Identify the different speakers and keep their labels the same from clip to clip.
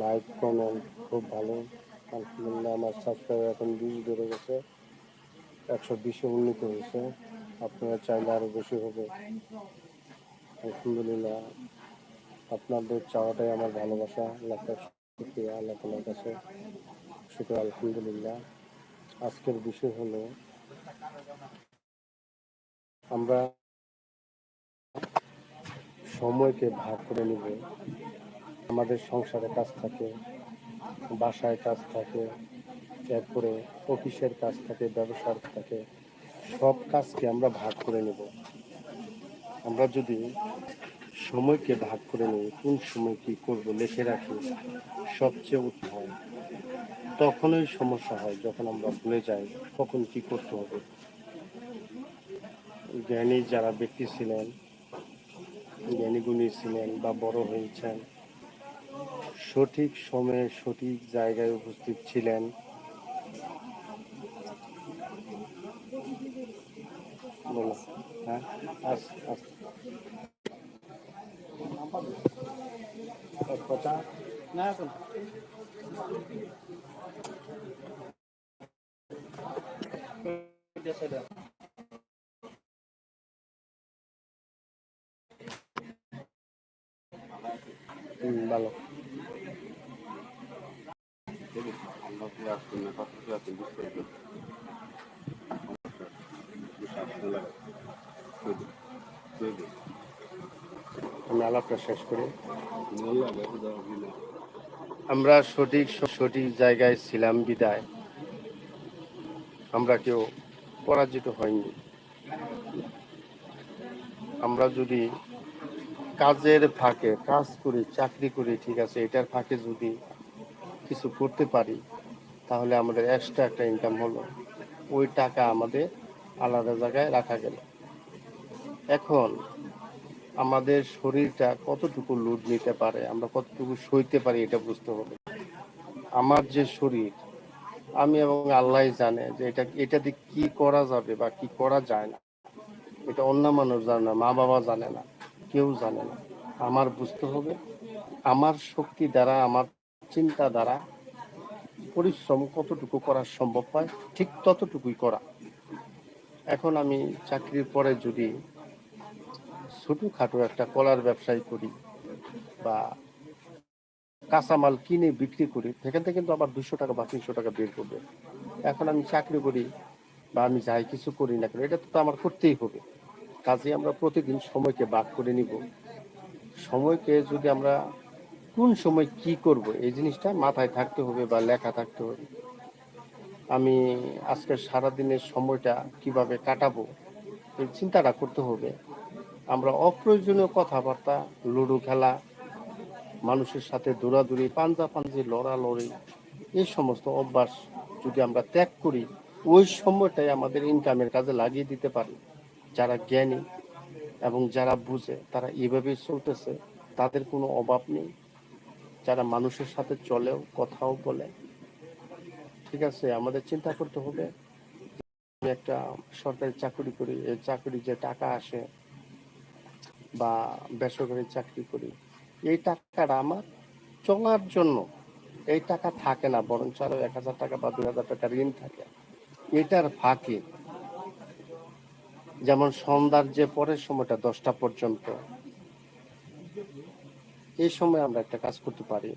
Speaker 1: Like comment খুব ভালো। আলহামদুলিল্লাহ আমার সাবস্ক্রাইবার এখন 20 বেড়ে গেছে, 120-এ উন্নীত হয়েছে। আপনারা চাইলে আরও বেশি হবে। আলহামদুলিল্লাহ আপনাদের চাওয়াটাই আমার ভালোবাসা। লাখ লাখ শুকরিয়া আল্লাহ তাআলার কাছে। শুকর আলহামদুলিল্লাহ। আজকের বিষয় হলো আমরা সময়কে ভাগ করে নিব। আমাদের সংসারে কাজ থাকে, বাসায় কাজ থাকে, এরপরে অফিসের কাজ থাকে, ব্যবসার থাকে, সব কাজকে আমরা ভাগ করে নেব। আমরা যদি সময়কে ভাগ করে নিই, কোন সময় কি করব লিখে রাখি, সবচেয়ে উত্তম হয়। তখনই সমস্যা হয় যখন আমরা ভুলে যাই কখন কি করতে হবে। জ্ঞানী যারা ব্যক্তি ছিলেন, জ্ঞানী গুণী ছিলেন বা বড় হয়েছেন, সঠিক সময়ে সঠিক জায়গায় উপস্থিত ছিলেন। বলো, হ্যাঁ, কথা না এখন ভালো। আমি আলাপটা শেষ করি। আমরা সঠিক জায়গায় ছিলাম বিদায় আমরা কেউ পরাজিত হয়নি। আমরা যদি কাজের ফাঁকে কাজ করি, চাকরি করি, ঠিক আছে, এটার ফাঁকে যদি কিছু করতে পারি তাহলে আমাদের এক্সট্রা একটা ইনকাম হলো, ওই টাকা আমাদের আলাদা জায়গায় রাখা গেল। এখন আমাদের শরীরটা কতটুকু লোড নিতে পারে, আমরা কতটুকু সইতে পারি, এটা বুঝতে হবে। আমার যে শরীর, আমি এবং আল্লাহ জানে যে এটা দিয়ে কি করা যাবে বা কি করা যায় না। এটা অন্য মানুষ জানে না, মা বাবা জানে না, কেউ জানে না। আমার বুঝতে হবে আমার শক্তি দ্বারা, আমার চিন্তা দ্বারা পরিশ্রম কতটুকু করা সম্ভব হয়, ঠিক ততটুকুই করা। এখন আমি চাকরির পরে যদি ছোটখাটো একটা কলার ব্যবসায় করি বা কাঁচামাল কিনে বিক্রি করি, সেখান থেকে কিন্তু আবার 200 টাকা বা 300 টাকা বের করবে। এখন আমি চাকরি করি বা আমি যাই কিছু করি না কেন, এটা তো আমার করতেই হবে। কাজে আমরা প্রতিদিন সময়কে ভাগ করে নিব। সময়কে যদি আমরা কোন সময় কি করব এই জিনিসটা মাথায় থাকতে হবে বা লেখা থাকতে হবে। আমি আজকে সারাদিনের সময়টা কিভাবে কাটাবো এই চিন্তাটা করতে হবে। আমরা অপ্রয়োজনীয় কথাবার্তা, লুডো খেলা, মানুষের সাথে দৌড়াদৌড়ি, পাঞ্জাপাঞ্জি, লড়ালড়ি, এই সমস্ত অভ্যাস যদি আমরা ত্যাগ করি, ওই সময়টাই আমাদের ইনকামের কাজে লাগিয়ে দিতে পারি। যারা জ্ঞানী এবং যারা বুঝে তারা এভাবেই চলতেছে, তাদের কোনো অভাব নেই। যারা মানুষের সাথে চলেও কথাও বলে, ঠিক আছে, আমাদের চিন্তা করতে হবে। আমি একটা সরকারি চাকরি করি, এই চাকরি যে টাকা আসে বা বেসরকারি চাকরি করি, এই টাকাটা আমার চলার জন্য। এই টাকা থাকে না, বরঞ্চ আরো 1000 টাকা বা 2000 টাকা ঋণ থাকে। এটার ফাঁকে যেমন সন্ধ্যার যে পরের সময়টা 10টা পর্যন্ত, এই সময় আমরা একটা কাজ করতে পারি,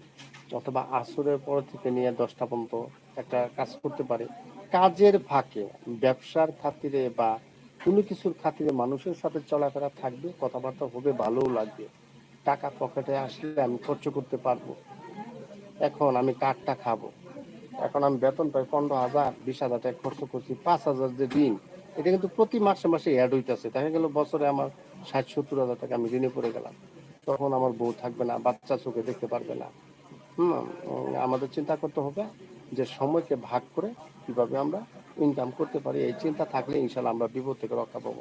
Speaker 1: অথবা আসরের পর থেকে নিয়ে 10টা পর্যন্ত একটা কাজ করতে পারি। কাজের ফাঁকে ব্যবসার খাতিরে বা কোনো কিছুর খাতিরে মানুষের সাথে চলাফেরা থাকবে, কথাবার্তা হবে, ভালোও লাগবে। টাকা পকেটে আসলে আমি খরচ করতে পারবো। এখন আমি কাঠটা খাবো, এখন আমি বেতন পাই 15,000, 20,000 টাকা খরচ করছি, 5,000 যে ঋণ, এটা কিন্তু প্রতি মাসে মাসে অ্যাড হইতেছে। দেখা গেল বছরে আমার 60-70 হাজার টাকা আমি ঋণে পড়ে গেলাম। তখন আমার বউ থাকবে না, বাচ্চা চোখে দেখতে পারবে না। আমাদের চিন্তা করতে হবে যে সময়কে ভাগ করে কিভাবে আমরা ইনকাম করতে পারি। এই চিন্তা থাকলে ইনশাল্লাহ আমরা বিপদ থেকে রক্ষা পাবো।